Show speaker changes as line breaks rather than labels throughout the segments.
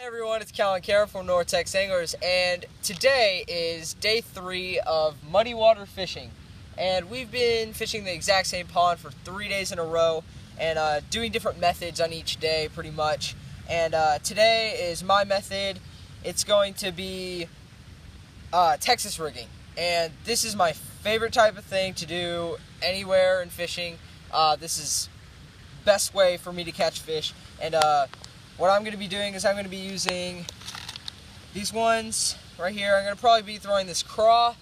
Hey everyone, it's Callan Kara from Nortex Anglers, and today is day 3 of muddy water fishing. And we've been fishing the exact same pond for 3 days in a row, and doing different methods on each day pretty much. And today is my method. It's going to be Texas rigging, and this is my favorite type of thing to do anywhere in fishing. This is the best way for me to catch fish, and what I'm going to be doing is I'm going to be using these ones right here. I'm going to probably be throwing this craw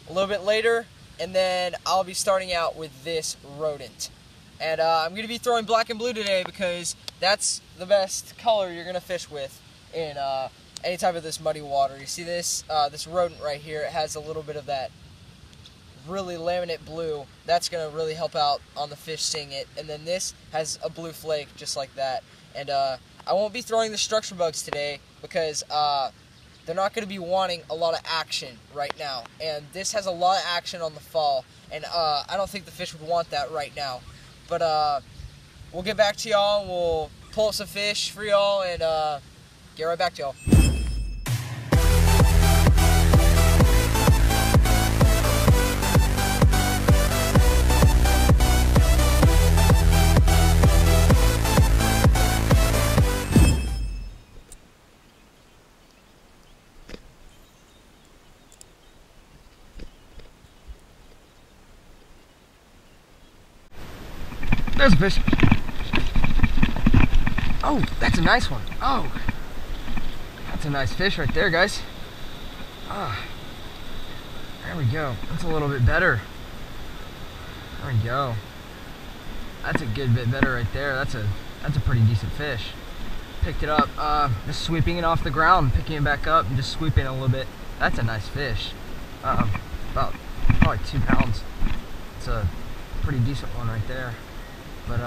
a little bit later, and then I'll be starting out with this rodent. And I'm going to be throwing black and blue today because that's the best color you're going to fish with in any type of this muddy water. You see this this rodent right here? It has a little bit of that really laminate blue. That's going to really help out on the fish seeing it. And then this has a blue flake just like that. And I won't be throwing the structure bugs today because they're not going to be wanting a lot of action right now. And this has a lot of action on the fall, and I don't think the fish would want that right now. But we'll get back to y'all, we'll pull up some fish for y'all, and get right back to y'all.
There's a fish. Oh, that's a nice one. Oh, that's a nice fish right there, guys. Ah, there we go. That's a little bit better. There we go. That's a good bit better right there. That's a pretty decent fish. Picked it up, just sweeping it off the ground, picking it back up, and just sweeping it a little bit. That's a nice fish. About probably 2 pounds. It's a pretty decent one right there. But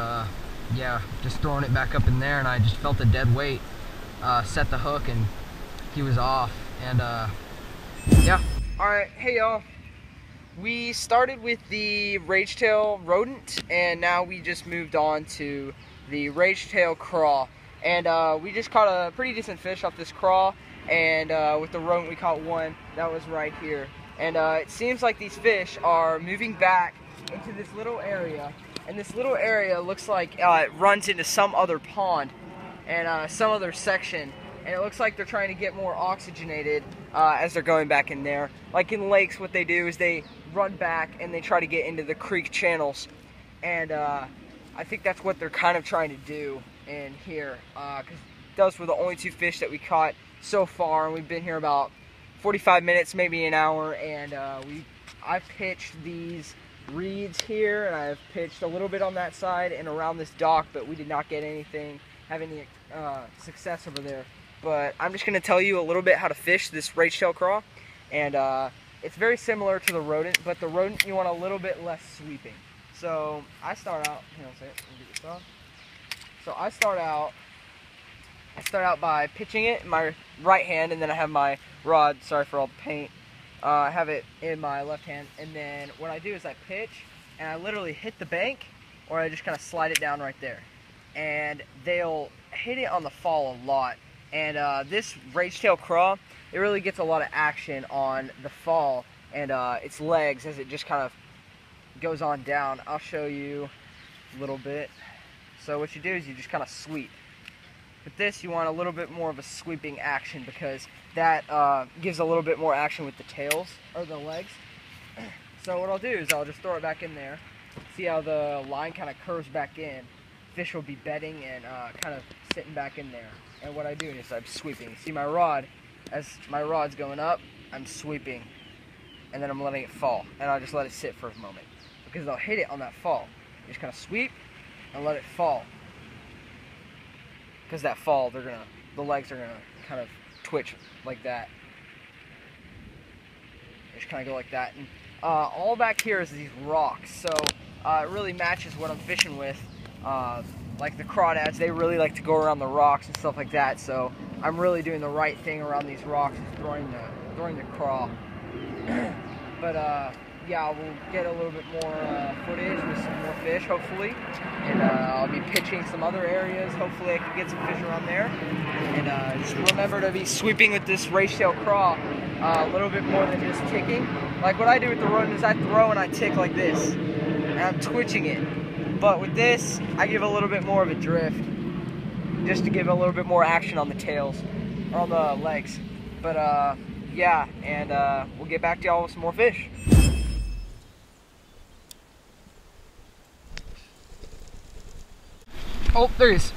yeah, just throwing it back up in there, and I just felt a dead weight, set the hook, and he was off. And yeah.
Alright, hey y'all. We started with the rage-tail rodent, and now we just moved on to the rage-tail craw. And we just caught a pretty decent fish off this craw, and with the rodent we caught one that was right here. And it seems like these fish are moving back into this little area. And this little area looks like it runs into some other pond and some other section. And it looks like they're trying to get more oxygenated as they're going back in there. Like in lakes, what they do is they run back and they try to get into the creek channels. And I think that's what they're kind of trying to do in here. Because those were the only 2 fish that we caught so far. And we've been here about 45 minutes, maybe an hour. And I've pitched these reeds here, and I've pitched a little bit on that side and around this dock, but we did not get have any success over there. But I'm just going to tell you a little bit how to fish this rage-tail craw, and it's very similar to the rodent, but the rodent you want a little bit less sweeping. So I start out, hang on a second, let me get this off. So I start out by pitching it in my right hand, and then I have my rod, sorry for all the paint, I have it in my left hand, and then what I do is I pitch, and I literally hit the bank, or I just kind of slide it down right there. And they'll hit it on the fall a lot. And this rage-tail craw, it really gets a lot of action on the fall and its legs as it just kind of goes on down. I'll show you a little bit. So what you do is you just kind of sweep. With this, you want a little bit more of a sweeping action because that gives a little bit more action with the tails, or the legs. So what I'll do is I'll just throw it back in there. See how the line kind of curves back in. Fish will be bedding and kind of sitting back in there. And what I do is I'm sweeping. See my rod, as my rod's going up, I'm sweeping. And then I'm letting it fall. And I'll just let it sit for a moment. Because they'll hit it on that fall. You just kind of sweep and let it fall. Because that fall, the legs are gonna kind of twitch like that. Just kind of go like that. And all back here is these rocks, so it really matches what I'm fishing with. Like the crawdads, they really like to go around the rocks and stuff like that. So I'm really doing the right thing around these rocks, is throwing the craw. But yeah, we'll get a little bit more footage with some more fish, hopefully. And I'll be pitching some other areas. Hopefully I can get some fish around there. And just remember to be sweeping with this rage-tail craw a little bit more than just ticking. Like what I do with the rodent is I throw and I tick like this. And I'm twitching it. But with this, I give a little bit more of a drift. Just to give a little bit more action on the tails. Or on the legs. But yeah, and we'll get back to y'all with some more fish.
Oh, there he is.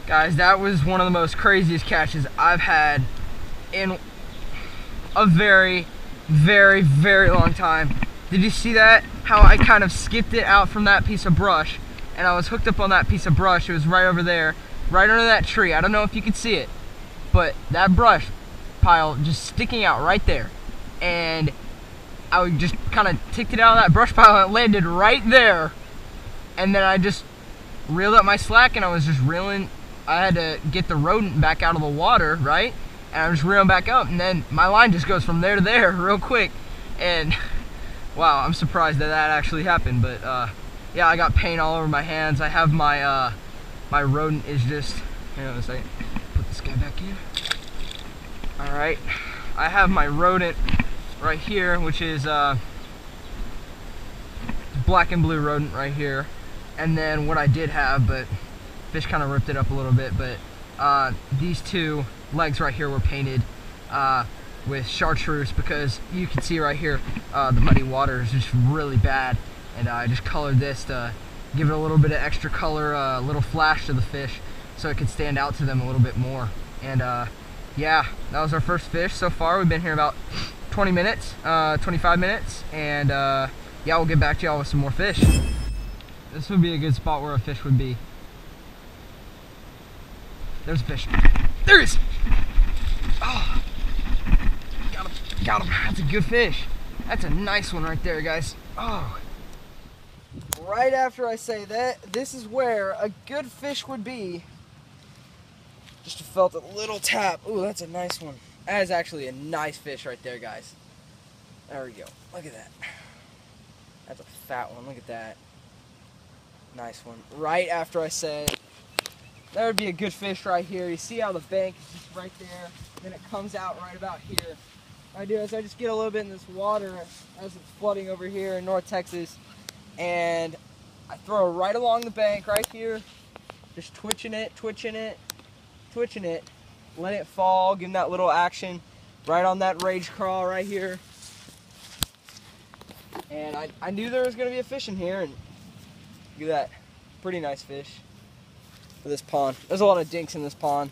Guys, that was one of the most craziest catches I've had in a very, very, very long time. Did you see that? How I kind of skipped it out from that piece of brush, and I was hooked up on that piece of brush. It was right over there, right under that tree. I don't know if you can see it, but that brush pile just sticking out right there. And I just kind of ticked it out of that brush pile and it landed right there. And then I just reeled up my slack and I was just reeling. I had to get the rodent back out of the water, right? And I was reeling back up, and then my line just goes from there to there real quick. And wow, I'm surprised that that actually happened. But yeah, I got paint all over my hands. I have my my rodent is just, hang on a second, put this guy back in. All right, I have my rodent right here, which is black and blue rodent right here. And then what I did have, but fish kind of ripped it up a little bit, but these two legs right here were painted with chartreuse, because you can see right here the muddy water is just really bad, and I just colored this to give it a little bit of extra color, a little flash to the fish, so it could stand out to them a little bit more. And yeah, that was our first fish so far. We've been here about 20 minutes, 25 minutes, and yeah, we'll get back to y'all with some more fish. This would be a good spot where a fish would be. There's a fish. There he is! Oh, got him, got him. That's a good fish. That's a nice one right there, guys. Oh.
Right after I say that, this is where a good fish would be. Just felt a little tap. Ooh, that's a nice one. That is actually a nice fish right there, guys. There we go. Look at that. That's a fat one. Look at that. Nice one. Right after I said that would be a good fish right here. You see how the bank is just right there, then it comes out right about here. What I do is I just get a little bit in this water as it's flooding over here in North Texas, and I throw it right along the bank right here, just twitching it, twitching it, twitching it, let it fall, give them that little action right on that rage crawl right here. And I knew there was going to be a fish in here, and look at that, pretty nice fish. For this pond. There's a lot of dinks in this pond.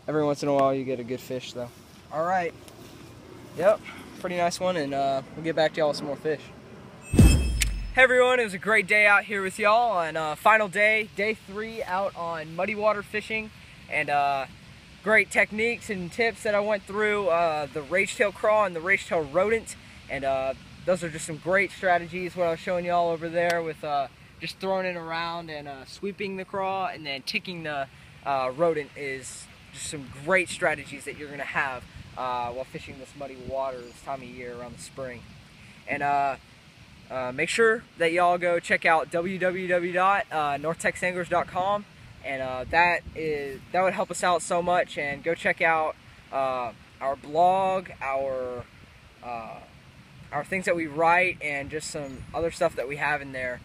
Every once in a while you get a good fish though. Alright. Yep, pretty nice one, and we'll get back to y'all with some more fish. Hey everyone, it was a great day out here with y'all, and final day, day 3 out on muddy water fishing, and great techniques and tips that I went through, the rage-tail craw and the rage-tail rodent, and those are just some great strategies, what I was showing y'all over there with just throwing it around and sweeping the craw, and then ticking the rodent is just some great strategies that you're going to have while fishing this muddy water this time of year around the spring. And make sure that y'all go check out www.northtexanglers.com, and that would help us out so much. And go check out our blog, our things that we write, and just some other stuff that we have in there.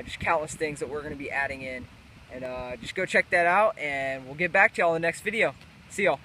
Just countless things that we're going to be adding in, and just go check that out, and we'll get back to y'all in the next video. See y'all.